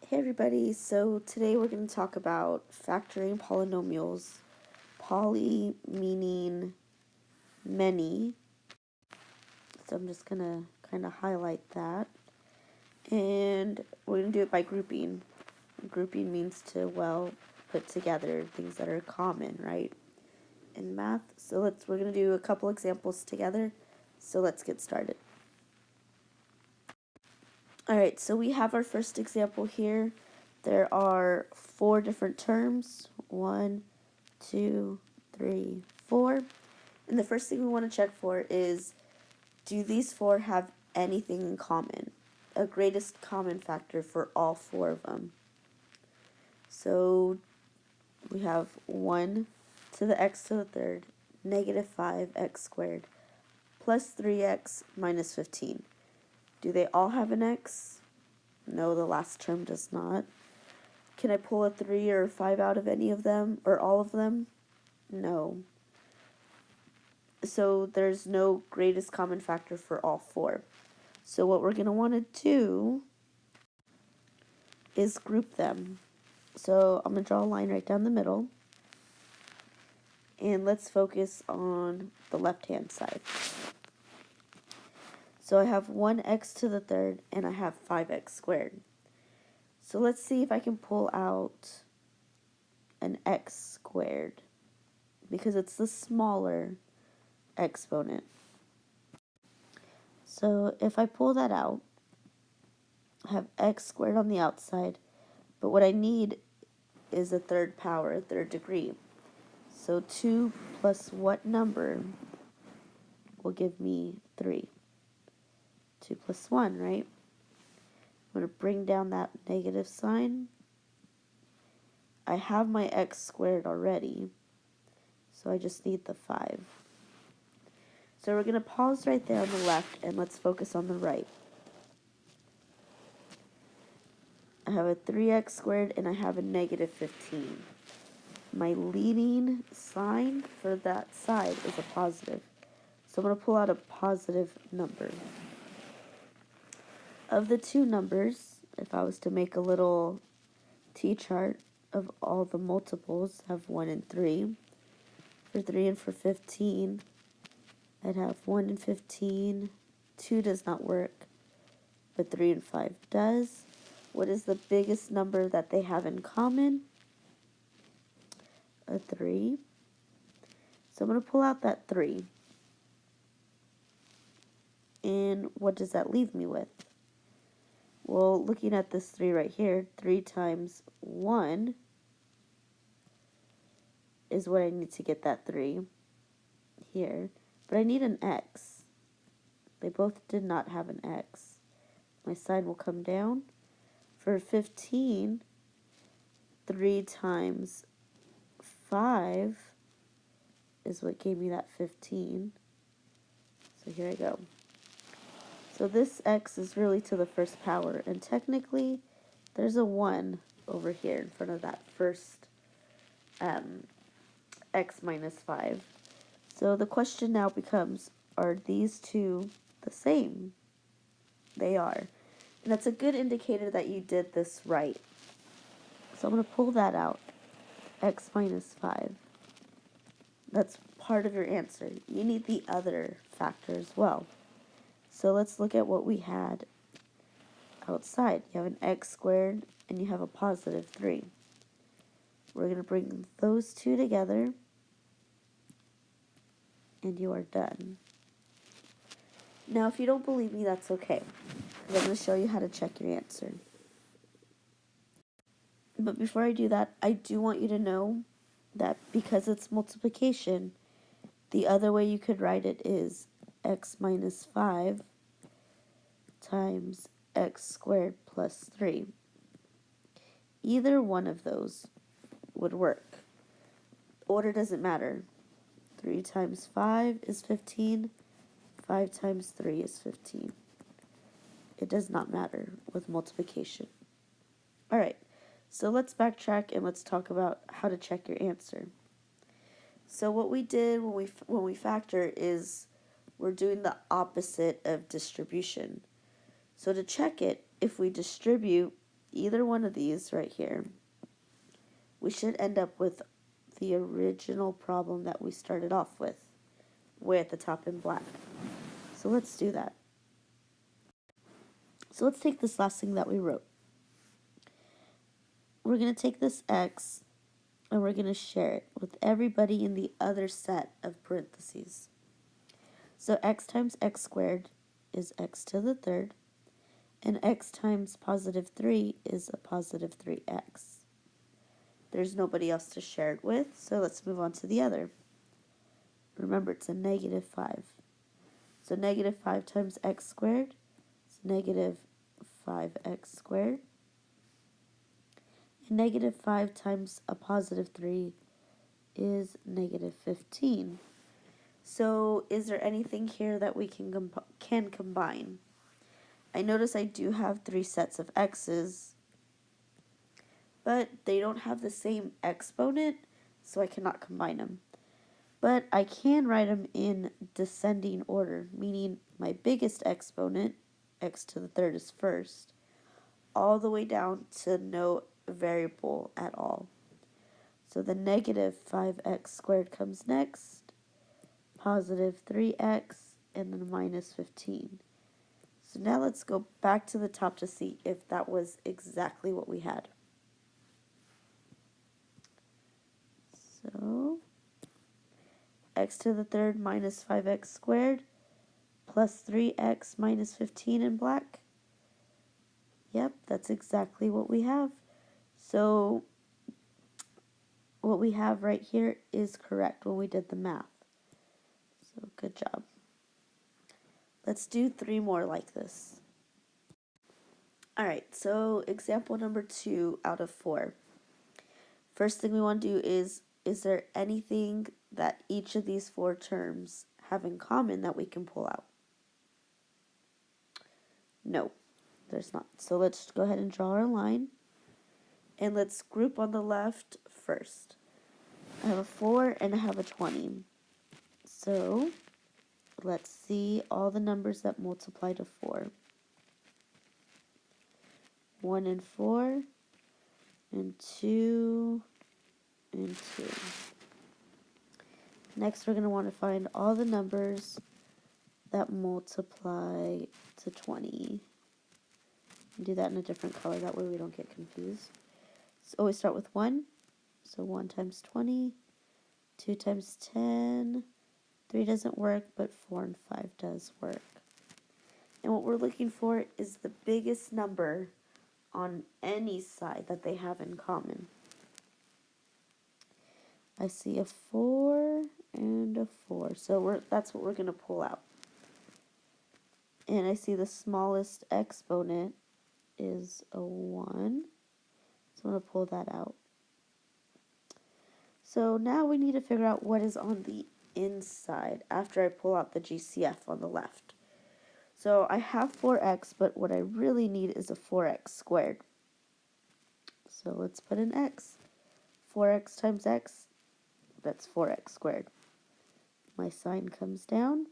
Hey everybody, so today we're going to talk about factoring polynomials. Poly meaning many, so I'm just going to kind of highlight that. And we're going to do it by grouping. Grouping means to, put together things that are common, right, in math. So we're going to do a couple examples together, so let's get started. Alright, so we have our first example here. There are 4 different terms. 1, 2, 3, 4. And the first thing we want to check for is, do these 4 have anything in common? A greatest common factor for all 4 of them. So we have 1 to the x to the third, negative 5x squared, plus 3x minus 15. Do they all have an x? No, the last term does not. Can I pull a 3 or 5 out of any of them, or all of them? No. So there's no greatest common factor for all 4. So what we're going to want to do is group them. So I'm going to draw a line right down the middle. And let's focus on the left-hand side. So I have 1x to the third, and I have 5x squared. So let's see if I can pull out an x squared, because it's the smaller exponent. So if I pull that out, I have x squared on the outside, but what I need is a third power, a third degree. So 2 plus what number will give me 3? 2 plus 1, right? I'm going to bring down that negative sign. I have my x squared already, so I just need the 5. So we're going to pause right there on the left, and let's focus on the right. I have a 3x squared, and I have a negative 15. My leading sign for that side is a positive. So I'm going to pull out a positive number. Of the two numbers, if I was to make a little t-chart of all the multiples, I have 1 and 3. For 3 and for 15, I'd have 1 and 15. 2 does not work, but 3 and 5 does. What is the biggest number that they have in common? A 3. So I'm going to pull out that 3. And what does that leave me with? Well, looking at this 3 right here, 3 times 1 is what I need to get that 3 here. But I need an x. They both did not have an x. My sign will come down. For 15, 3 times 5 is what gave me that 15. So here I go. So this x is really to the first power, and technically there's a 1 over here in front of that first x minus 5. So the question now becomes, are these two the same? They are. And that's a good indicator that you did this right. So I'm going to pull that out. X minus 5. That's part of your answer. You need the other factor as well. So let's look at what we had outside. You have an x squared and you have a positive 3. We're going to bring those two together and you are done. Now, if you don't believe me, that's okay, because I'm going to show you how to check your answer. But before I do that, I do want you to know that because it's multiplication, the other way you could write it is x minus 5 times x squared plus 3. Either one of those would work. Order doesn't matter. 3 times 5 is 15. 5 times 3 is 15. It does not matter with multiplication. Alright, so let's backtrack and let's talk about how to check your answer. So what we did when we factor is we're doing the opposite of distribution. So to check it, if we distribute, either one of these right here, we should end up with the original problem that we started off with, way at the top in black. So let's do that. So let's take this last thing that we wrote. We're going to take this x and we're going to share it with everybody in the other set of parentheses. So x times x squared is x to the third, and x times positive 3 is a positive 3x. There's nobody else to share it with, so let's move on to the other. Remember, it's a negative 5. So negative 5 times x squared is negative 5x squared. And negative 5 times a positive 3 is negative 15. So is there anything here that we can combine? I notice I do have 3 sets of x's, but they don't have the same exponent, so I cannot combine them. But I can write them in descending order, meaning my biggest exponent, x to the third, is first, all the way down to no variable at all. So the negative 5x squared comes next, positive 3x, and then minus 15. So now let's go back to the top to see if that was exactly what we had. So x to the third minus 5x squared plus 3x minus 15 in black. Yep, that's exactly what we have. So what we have right here is correct when we did the math. So good job. Let's do 3 more like this. Alright, so example number 2 out of 4. First thing we want to do is there anything that each of these 4 terms have in common that we can pull out? No, there's not. So let's go ahead and draw our line. And let's group on the left first. I have a 4 and I have a 20. So let's see all the numbers that multiply to 4. 1 and 4, and 2, and 2. Next, we're going to want to find all the numbers that multiply to 20. Do that in a different color, that way we don't get confused. So always start with 1. So 1 times 20, 2 times 10, 3 doesn't work, but 4 and 5 does work. And what we're looking for is the biggest number on any side that they have in common. I see a 4 and a 4, so that's what we're going to pull out. And I see the smallest exponent is a 1, so I'm going to pull that out. So now we need to figure out what is on the inside after I pull out the GCF on the left. So I have 4x, but what I really need is a 4x squared. So let's put in x. 4x times x, that's 4x squared. My sign comes down.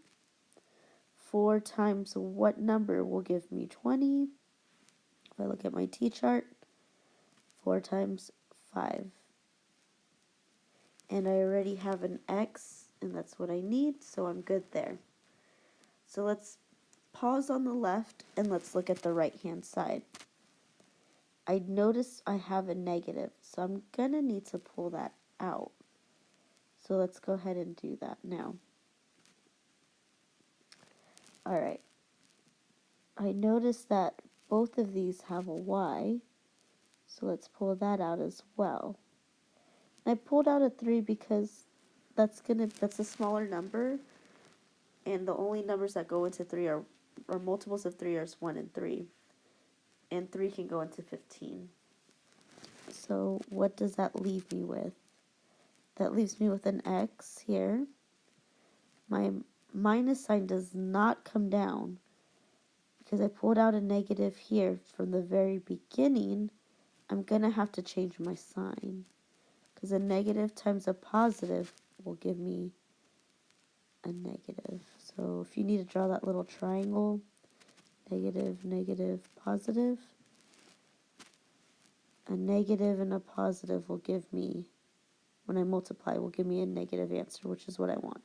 4 times what number will give me 20? If I look at my t-chart, 4 times 5. And I already have an x, and that's what I need, so I'm good there. So let's pause on the left, and let's look at the right-hand side. I notice I have a negative, so I'm going to need to pull that out. So let's go ahead and do that now. Alright. I notice that both of these have a y, so let's pull that out as well. I pulled out a 3 because that's a smaller number, and the only numbers that go into 3 are multiples of 3 are 1 and 3. And 3 can go into 15. So what does that leave me with? That leaves me with an x here. My minus sign does not come down because I pulled out a negative here from the very beginning. I'm going to have to change my sign because a negative times a positive will give me a negative. So if you need to draw that little triangle, negative, negative, positive, a negative and a positive will give me, when I multiply, will give me a negative answer, which is what I want.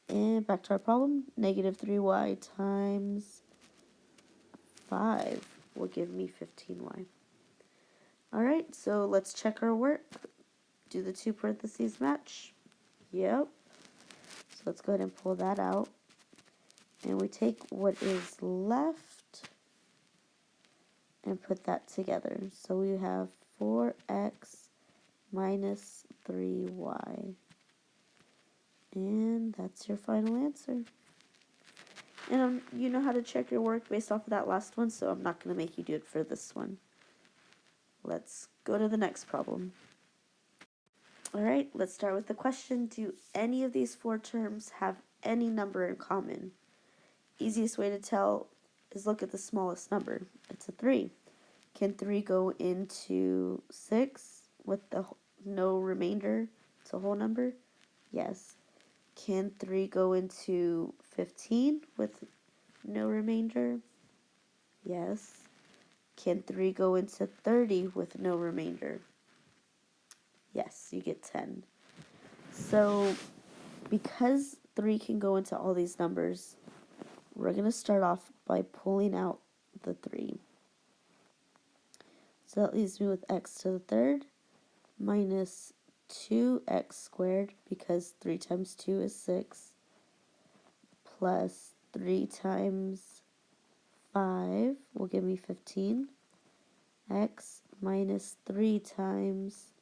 And back to our problem, negative 3y times 5 will give me 15y. All right, so let's check our work. Do the two parentheses match? Yep. So let's go ahead and pull that out. And we take what is left and put that together. So we have 4x minus 3y. And that's your final answer. And you know how to check your work based off of that last one, so I'm not going to make you do it for this one. Let's go to the next problem. All right, let's start with the question. Do any of these four terms have any number in common? Easiest way to tell is look at the smallest number. It's a 3. Can 3 go into 6 with the no remainder? It's a whole number? Yes. Can 3 go into 15 with no remainder? Yes. Can 3 go into 30 with no remainder? Yes, you get 10. So because 3 can go into all these numbers, we're going to start off by pulling out the 3. So that leaves me with x to the third minus 2x squared, because 3 times 2 is 6, plus 3 times 5 will give me 15. X minus 3 times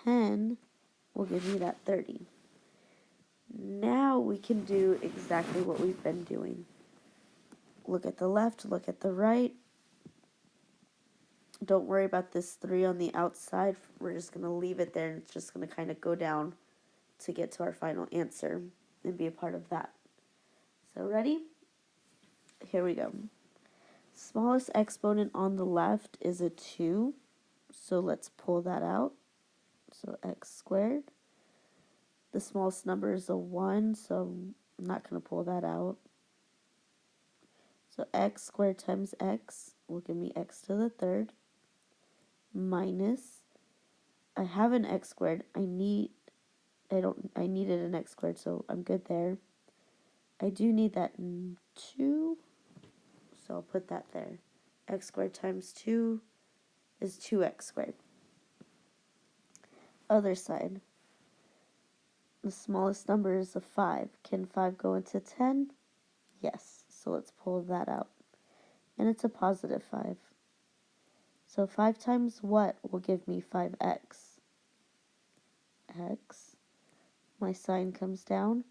10 will give me that 30. Now we can do exactly what we've been doing. Look at the left, look at the right. Don't worry about this 3 on the outside. We're just going to leave it there, and it's just going to kind of go down to get to our final answer and be a part of that. So ready? Here we go. Smallest exponent on the left is a 2, so let's pull that out. So x squared. The smallest number is a 1, so I'm not going to pull that out. So x squared times x will give me x to the third minus, I have an x squared. I needed an x squared, so I'm good there. I do need that 2, so I'll put that there. X squared times 2 is 2x squared. Other side. The smallest number is a 5. Can 5 go into 10? Yes, so let's pull that out. And it's a positive 5. So 5 times what will give me 5x? X. My sign comes down.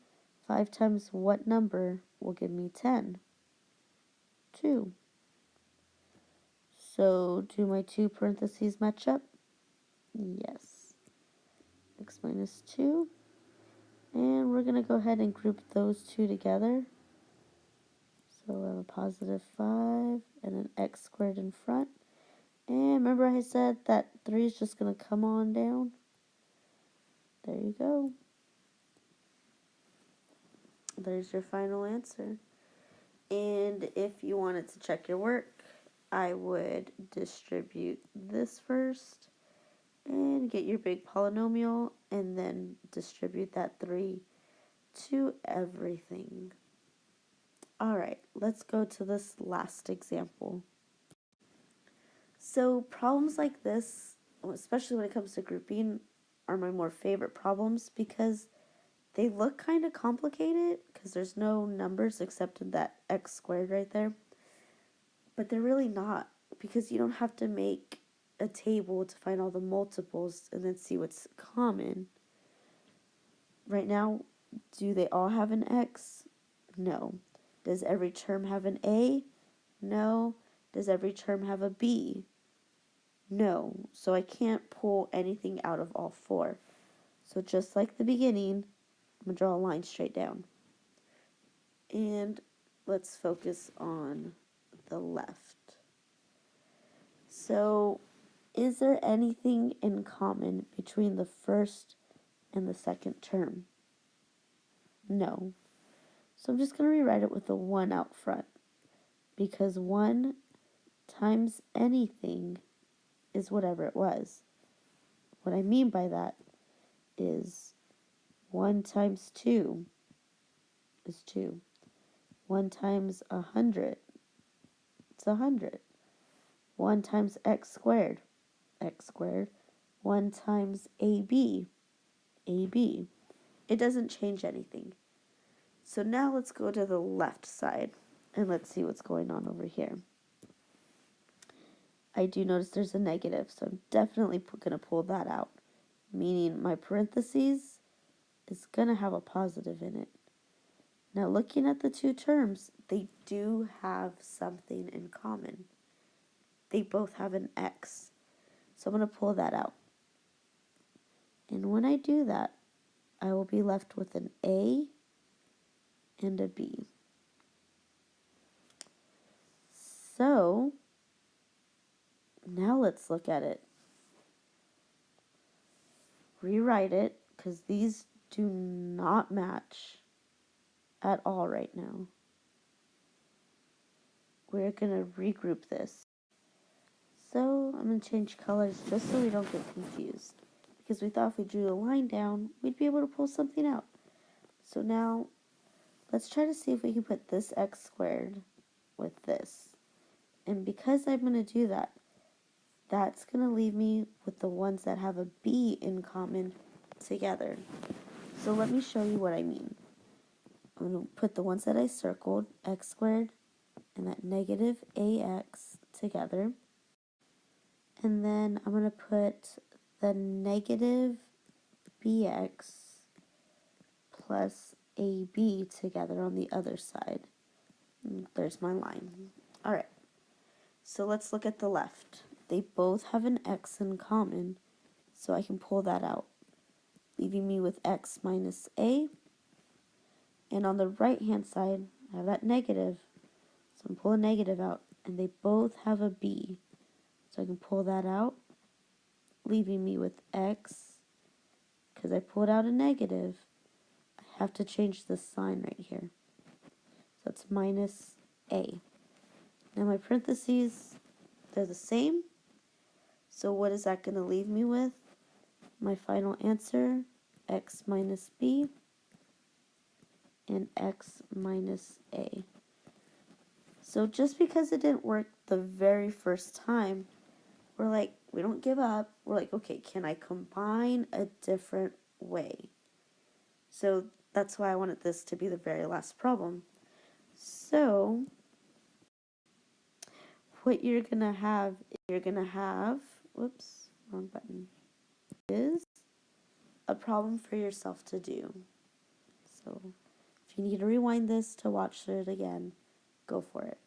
5 times what number will give me 10? 2. So do my two parentheses match up? Yes. X minus 2. And we're going to go ahead and group those two together. So we'll have a positive 5 and an x squared in front. And remember I said that 3 is just going to come on down? There you go. There's your final answer. And if you wanted to check your work, I would distribute this first and get your big polynomial, and then distribute that 3 to everything. All right, let's go to this last example. So problems like this, especially when it comes to grouping, are my more favorite problems because they look kind of complicated because there's no numbers except in that x squared right there. But they're really not, because you don't have to make a table to find all the multiples and then see what's common. Right now, do they all have an x? No. Does every term have an a? No. Does every term have a b? No. So I can't pull anything out of all four. So just like the beginning, I'm going to draw a line straight down. And let's focus on the left. So is there anything in common between the first and the second term? No. So I'm just going to rewrite it with a 1 out front, because 1 times anything is whatever it was. What I mean by that is 1 times 2 is 2. 1 times 100, it's 100. 1 times x squared, x squared. 1 times AB, AB. It doesn't change anything. So now let's go to the left side and let's see what's going on over here. I do notice there's a negative, so I'm definitely going to pull that out, meaning my parentheses is going to have a positive in it. Now looking at the two terms, they do have something in common. They both have an x. So I'm going to pull that out. And when I do that, I will be left with an A and a B. So now let's look at it. Rewrite it, because these do not match at all right now. We're going to regroup this. So I'm going to change colors just so we don't get confused. Because we thought if we drew a line down, we'd be able to pull something out. So now, let's try to see if we can put this x squared with this. And because I'm going to do that, that's going to leave me with the ones that have a b in common together. So let me show you what I mean. I'm going to put the ones that I circled, x squared, and that negative ax together. And then I'm going to put the negative bx plus ab together on the other side. And there's my line. Alright, so let's look at the left. They both have an x in common, so I can pull that out, leaving me with x minus a. And on the right hand side, I have that negative, so I'm pulling negative out, and they both have a b. So I can pull that out, leaving me with x. Because I pulled out a negative, I have to change the sign right here. So it's minus a. Now my parentheses, they're the same. So what is that going to leave me with? My final answer, x minus b and x minus a. So just because it didn't work the very first time, we're like, we don't give up. We're like, okay, can I combine a different way? So that's why I wanted this to be the very last problem. So what you're going to have, whoops, wrong button, is a problem for yourself to do. So if you need to rewind this to watch it again, go for it.